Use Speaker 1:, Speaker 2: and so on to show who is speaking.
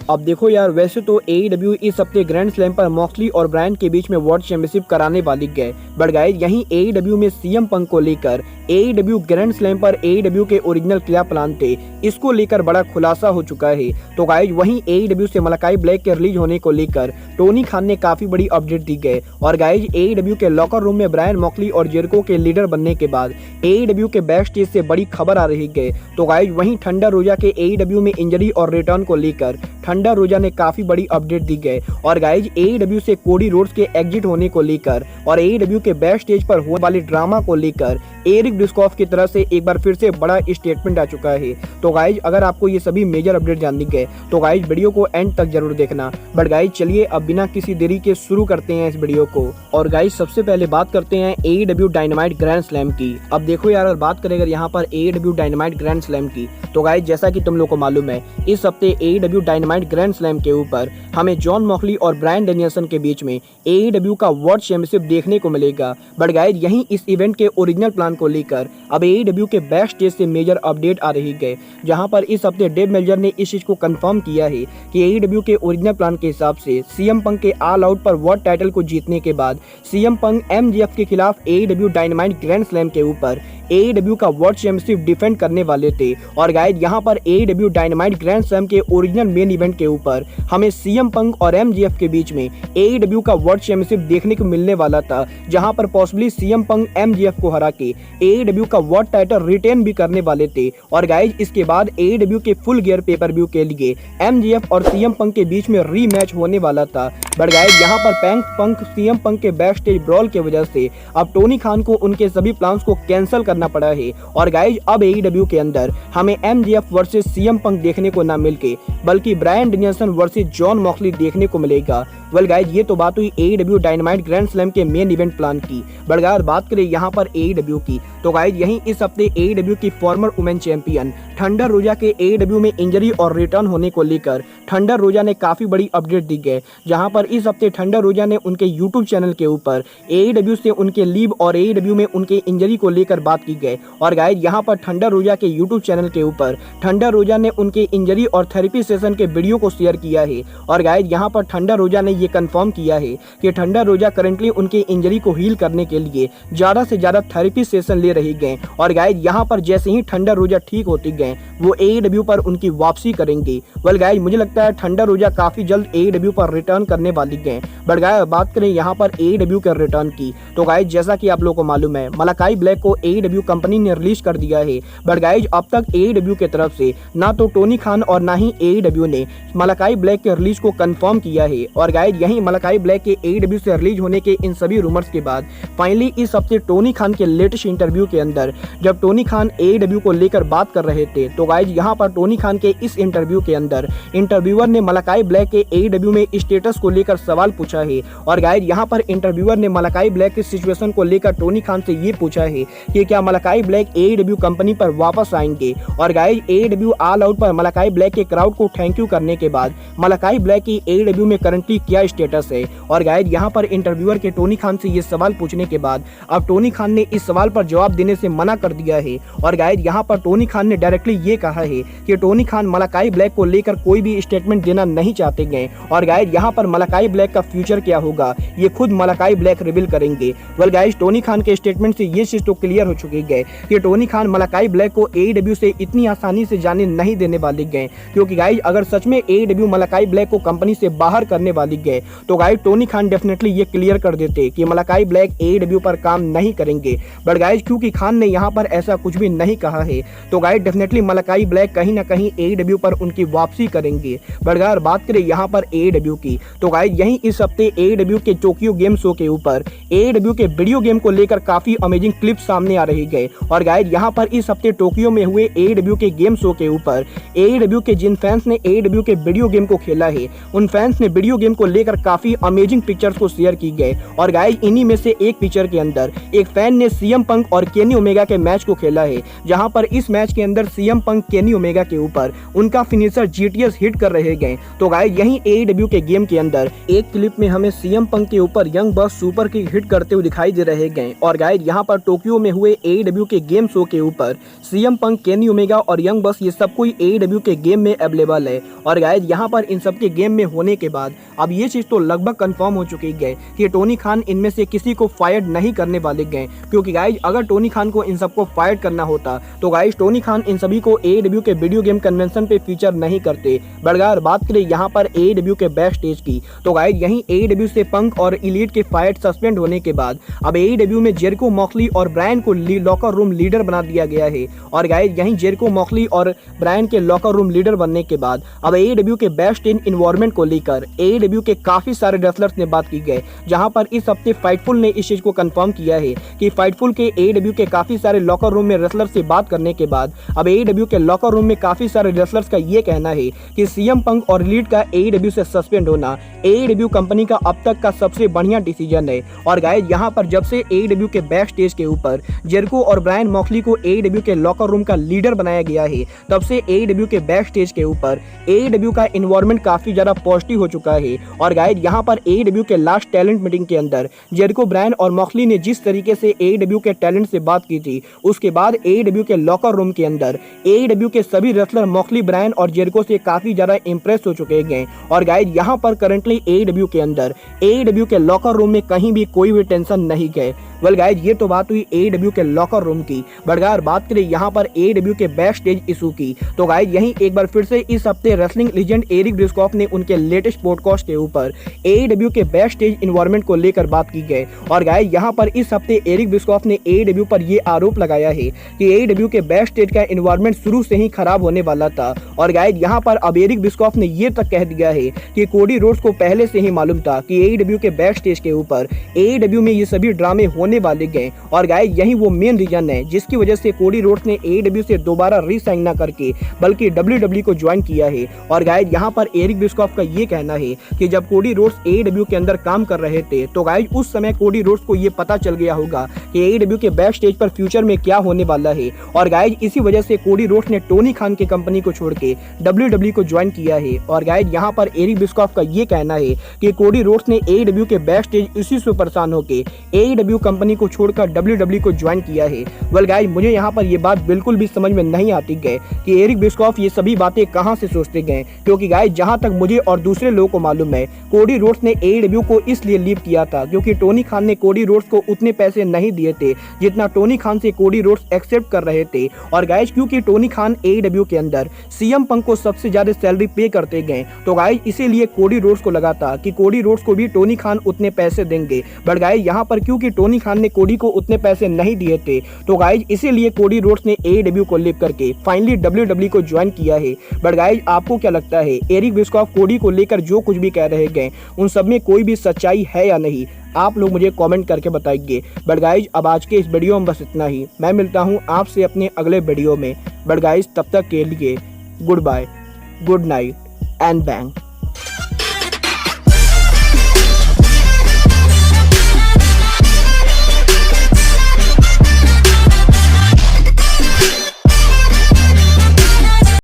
Speaker 1: अब देखो यार, वैसे तो AEW इस हफ्ते ग्रैंड स्लैम पर मॉक्सली और ब्रायन के बीच में वर्ल्ड चैंपियनशिप कराने वाली है, बट गाइस यहीं AEW में CM पंक को लेकर AEW ग्रैंड स्लैम पर AEW के ओरिजिनल क्या प्लान थे, इसको लेकर बड़ा खुलासा हो चुका है। तो गाइस वहीं AEW से मलाकाई ब्लैक के रिलीज होने को लेकर टोनी खान ने काफी बड़ी अपडेट दी है और गाइस AEW के लॉकर रूम में ब्रायन मॉक्सली और जेरिको के लीडर बनने के बाद AEW के बैक स्टेज से बड़ी खबर आ रही है। तो गाइस वहीं थंडर रोजा के AEW में इंजरी और रिटर्न को लेकर थंडर रोजा ने काफी बड़ी अपडेट दी है और गाइस AEW से कोडी रोड्स के एग्जिट होने को लेकर और AEW के बैक स्टेज पर होने वाले ड्रामा को लेकर एरिक बिस्कॉफ की तरफ से एक बार फिर से बड़ा स्टेटमेंट आ चुका है। तो गाइस अगर आपको ये सभी मेजर अपडेट जाननी है तो गाइस वीडियो को एंड तक जरूर देखना। बट गाइस चलिए अब बिना किसी देरी के शुरू करते हैं इस वीडियो को। और गाइस सबसे पहले बात करते हैं AEW डायनामाइट ग्रैंड स्लैम की। अब देखो यार, अगर बात करें अगर यहाँ पर AEW डायनामाइट ग्रैंड स्लैम की तो गाइस जैसा कि तुम लोग को मालूम है, इस हफ्ते AEW डायनामाइट ग्रैंड स्लैम के ऊपर हमें जॉन मॉक्सली और ब्रायन डेनियल्सन के बीच में AEW का वर्ल्ड चैंपियनशिप देखने को मिलेगा। बट गाइस यहीं इस इवेंट के ओरिजिनल प्लान को लेकर अब AEW के बैक स्टेज से मेजर अपडेट आ रही है, जहां पर इस हफ्ते डेव मेल्जर ने इस चीज को कंफर्म किया है कि AEW के ओरिजिनल प्लान के हिसाब से CM पंक के ऑल आउट पर वर्ल्ड टाइटल को जीतने के बाद CM पंक MJF के खिलाफ AEW डायनामाइट ग्रैंड स्लैम के ऊपर AEW का वर्ल्ड चैंपियनशिप डिफेंड करने वाले थे। और गाइस यहाँ पर AEW डायनामाइट ग्रैंड स्लैम के ओरिजिनल मेन इवेंट के ऊपर हमें CM पंक और MJF के बीच में AEW का वर्ल्ड चैंपियनशिप देखने को मिलने वाला था, जहां पर पॉसिबली CM पंक MJF को हरा के AEW का वर्ल्ड टाइटल रिटेन भी करने वाले थे। और गाइस इसके बाद AEW के फुल गियर पेपर व्यू के लिए MJF और CM पंक के बीच में रीमैच होने वाला था। बट गाइस यहाँ पर पंक CM पंक के बैक स्टेज ब्रॉल की वजह से अब टोनी खान को उनके सभी प्लान्स को कैंसिल करना पड़ा है। और गाइस अब AEW के अंदर हमें MJF वर्सेस CM पंक देखने को ना मिलके बल्कि ब्रायन डेनियल्सन वर्सेस जॉन मॉक्सली देखने को मिलेगा। वेल गाइस ये तो बात हुई AEW डायनामाइट ग्रैंड स्लैम के मेन इवेंट प्लान की। बट गाइस बात करें यहाँ पर AEW की तो गाइस यहीं इस हफ्ते AEW की फॉर्मर वुमेन चैंपियन थंडर रोजा के AEW में इंजरी और रिटर्न होने को लेकर थंडर रोजा ने काफी बड़ी अपडेट दी है, जहां पर इस हफ्ते थंडर रोजा ने उनके YouTube चैनल के ऊपर AEW से उनके लीव और AEW में उनके इंजरी को लेकर बात की गई। और गाइस यहाँ पर थंडर रोजा के YouTube चैनल के ऊपर थंडर रोजा ने उनके इंजरी और थेरेपी सेशन के वीडियो को शेयर किया है। और गाइस यहाँ पर थंडर रोजा ने ये कंफर्म किया है कि थंडर रोजा करंटली उनके इंजरी को हील करने के लिए ज्यादा से ज्यादा थेरेपी सेशन ले रही गए। और गाइस यहाँ पर जैसे ही थंडर रोजा ठीक होती गए वो AEW पर उनकी वापसी करेंगे। वेल गाइस मुझे लगता है थंडर रोजा काफी जल्द AEW पर रिटर्न करने वाली गए। बट गाइस बात करें यहाँ पर AEW के रिटर्न की तो गाइस जैसा कि आप लोगों को मालूम है, मलाकाई ब्लैक को AEW कंपनी ने रिलीज कर दिया है। बट गाइस अब तक AEW की तरफ से ना तो टोनी खान और ना ही AEW ने मलाकाई ब्लैक के रिलीज को कंफर्म किया है। और गाइस यहीं मलाकाई ब्लैक के AEW से रिलीज होने के इन सभी रूमर्स के बाद फाइनली इस हफ्ते टोनी खान के लेटेस्ट इंटरव्यू के अंदर जब टोनी खान AEW को लेकर बात कर रहे थे तो गाइस यहाँ पर टोनी खान के इस इंटरव्यू के अंदर इंटरव्यूअर ने मलाकाई ब्लैक के AEW में स्टेटस को लेकर सवाल पूछा है। और गाइस यहाँ पर इंटरव्यूअर ने मलाकाई ब्लैक की सिचुएशन को लेकर टोनी खान से ये पूछा है कि क्या मलाकाई ब्लैक AEW कंपनी पर वापस आएंगे। और गाइस AEW ऑल आउट पर मलाकाई ब्लैक के क्राउड को थैंक यू करने के बाद मलाकाई ब्लैक की AEW में करंटली क्या स्टेटस है। और गाइस यहाँ पर इंटरव्यूअर के टोनी खान से ये सवाल पूछने के बाद अब टोनी खान ने इस सवाल पर जवाब देने से मना कर दिया है। और गाइस यहाँ पर टोनी खान ने डायरेक्टली ये कहा है कि टोनी खान मलाकाई ब्लैक को लेकर कोई भी स्टेटमेंट देना नहीं चाहते गए। और गाइस यहाँ पर मलाकाई ब्लैक का फ्यूचर क्या होगा ये खुद मलाकाई ब्लैक रिवील करेंगे। वेल गाइस टोनी खान के स्टेटमेंट से ये चीज तो क्लियर हो चुकी है कि टोनी खान मलाकाई ब्लैक को AEW से इतनी आसानी से जाने नहीं देने वाले गए, क्योंकि गाइस अगर सच में AEW मलाकाई ब्लैक को कंपनी से बाहर करने वाली गए तो गाइस टोनी खान डेफिनेटली ये क्लियर कर देते कि मलाकाई ब्लैक AEW पर काम नहीं करेंगे। बट गाइस क्योंकि खान ने यहाँ पर ऐसा कुछ भी नहीं कहा है तो गाइस डेफिनेटली मलाकाई ब्लैक कहीं ना कहीं AEW पर उनकी वापसी करेंगे। बट अगर बात करें यहाँ पर AEW की तो गाइस यहीं इस हफ्ते AEW के टोक्यो गेम शो के ऊपर AEW के वीडियो गेम को लेकर काफी अमेजिंग क्लिप सामने आ रही है। और गाइस यहाँ पर इस हफ्ते टोक्यो में हुए AEW के गेम शो के ऊपर AEW के जिन फैंस ने AEW के वीडियो गेम को खेला है उन फैंस ने वीडियो गेम को लेकर काफी अमेजिंग पिक्चर्स को शेयर की गए। और गाइस इन्हीं में से एक पिक्चर के अंदर एक फैन ने CM पंक और केनी ओमेगा के मैच को खेला है, जहां पर इस मैच के अंदर CM पंक केनी ओमेगा के ऊपर उनका फिनिशर GTS हिट कर रहे गए। तो गाइस यहीं AEW के गेम के अंदर एक क्लिप में हमें CM पंक के ऊपर young boss super kick hit करते हुए दिखाई दे रहे गए। और गाइस यहाँ पर टोक्यो में हुए AEW के गेम शो के ऊपर सीएम पंक, केनी ओमेगा और यंग बस ये सब कोई AEW के गेम में अवेलेबल है। और गाइस यहाँ पर इन सब के गेम में होने के बाद अब ये चीज़ तो लगभग कंफर्म हो चुकी है कि टोनी खान इनमें से किसी को फायर नहीं करने वाले गए, क्योंकि गाइस अगर टोनी खान को इन सबको फायर करना होता तो गाइस टोनी खान इन सभी को AEW के video game convention pay feature नहीं करते। बट अगर बात करें यहाँ पर AEW के बैक स्टेज की तो गाइस यहीं AEW से पंक और एलीट के फाइट सस्पेंड होने के बाद अब AEW में जेरिको, मॉक्सली और ब्रायन को लॉकर रूम लीडर बना दिया गया है। और गाइस यहीं जेरिको, मॉक्सली और ब्रायन के लॉकर रूम लीडर बनने के बाद अब AEW के बेस्ट इन इन्वायरमेंट को लेकर AEW के काफी सारे रेसलर्स ने बात की गई, जहां पर इस हफ्ते फाइटफुल ने इस चीज को कंफर्म किया है कि फाइटफुल के AEW के काफी सारे लॉकर रूम में रेसलर से बात करने के बाद अब AEW के लॉकर रूम में काफी सारे रेसलर्स का ये कहना है कि सीएम पंक और एलीट का AEW से सस्पेंड होना AEW कंपनी का अब तक का सबसे बढ़िया डिसीजन है। और गाइस यहाँ पर जब से AEW के बैक स्टेज के ऊपर जेरिको और ब्रायन मॉक्सली को AEW के लॉकर रूम का लीडर बनाया गया है, तब से AEW के बैक स्टेज के ऊपर AEW का इन्वायरमेंट काफी ज्यादा पॉजिटिव हो चुका है। और गाइस यहाँ पर AEW के लास्ट टैलेंट मीटिंग के अंदर जेरिको, ब्रायन और मॉक्सली ने जिस तरीके से AEW के टैलेंट से बात की थी, उसके बाद AEW के लॉकर रूम के अंदर AEW के सभी रेसलर मॉक्सली, ब्रायन और जेरिको से काफी ज्यादा इंप्रेस हो चुके हैं। और गाइस यहाँ पर करंटली AEW के अंदर AEW के लॉकर रूम में कहीं भी कोई भी टेंशन नहीं गए। वेल गाइस ये तो बात हुई AEW के लॉकर रूम की। बट अगर बात करें यहाँ पर AEW के बैक स्टेज इशू की तो गाइस यहीं एक बार फिर से इस हफ्ते रेसलिंग लीजेंड एरिक बिस्कॉफ ने उनके लेटेस्ट पॉडकास्ट के ऊपर AEW के बैक स्टेज इन्वायरमेंट को लेकर बात की गई। और गाइस यहाँ पर इस हफ्ते एरिक बिस्कॉफ ने AEW पर यह आरोप लगाया है कि AEW के बैक स्टेज का इन्वायरमेंट शुरू से ही खराब होने वाला था। और गाइस यहाँ पर अब एरिक बिस्कॉफ ने यह तक कह दिया है कि कोडी रोड्स को पहले से ही मालूम था कि AEW के बैक स्टेज के ऊपर AEW में ये सभी ड्रामे होने वाले गए। और गाइस यही वो मेन रीजन है जिसकी वजह से कोडी रोड्स ने AEW से दोबारा रीसाइन ना करके बल्कि WWE को ज्वाइन किया है। और गाइस यहाँ पर एरिक बिस्कॉफ का ये कहना है कि जब कोडी रोड्स AEW के अंदर काम कर रहे थे तो गाइस उस समय कोडी रोड्स को ये पता चल गया होगा कि AEW के बैक स्टेज पर फ्यूचर में क्या होने वाला है। और गाइस इसी वजह से कोडी रोड्स ने टोनी खान की कंपनी को छोड़ के WWE को ज्वाइन किया है। और गाइस यहाँ पर एरिक बिस्कॉफ का ये कहना है कि कोडी रोड्स ने AEW के बैक स्टेज इसी से परेशान होकर AEW कंपनी को छोड़कर WWE को ज्वाइन किया है। वेल गाइस मुझे यहाँ पर ये बात बिल्कुल भी समझ में नहीं आती गए कि एरिक बिस्कॉफ ये सभी बातें कहाँ से सोचते गए, क्योंकि गाइस जहाँ तक मुझे और दूसरे लोगों को मालूम है कोडी रोड्स ने AEW को इसलिए लीव किया था क्योंकि टोनी खान ने कोडी रोड्स को उतने पैसे नहीं दिए थे जितना टोनी खान से कोडी रोड्स एक्सेप्ट कर रहे थे। और गाइस क्योंकि टोनी खान AEW के अंदर सीएम पंक को सबसे ज्यादा सैलरी पे करते गए तो गाइस इसीलिए कोडी रोड्स को लगा था कि कोडी रोड्स को भी टोनी खान उतने पैसे देंगे। बट गाइस यहाँ पर क्योंकि टोनी खान ने कोडी को उतने पैसे नहीं दिए थे तो गाइस इसीलिए कोडी रोड्स ने AEW को लीव करके फाइनली WWE को ज्वाइन किया है। बट गाइस आपको क्या लगता है एरिक बिस्कॉफ कोडी को लेकर जो कुछ भी कह रहे गए उन सब में कोई भी सच्चाई है या नहीं? आप लोग मुझे कमेंट करके बताइए। बट गाइस अब आज के इस वीडियो में बस इतना ही। मैं मिलता हूं आपसे अपने अगले वीडियो में। बट गाइस तब तक के लिए goodbye, good night and bang.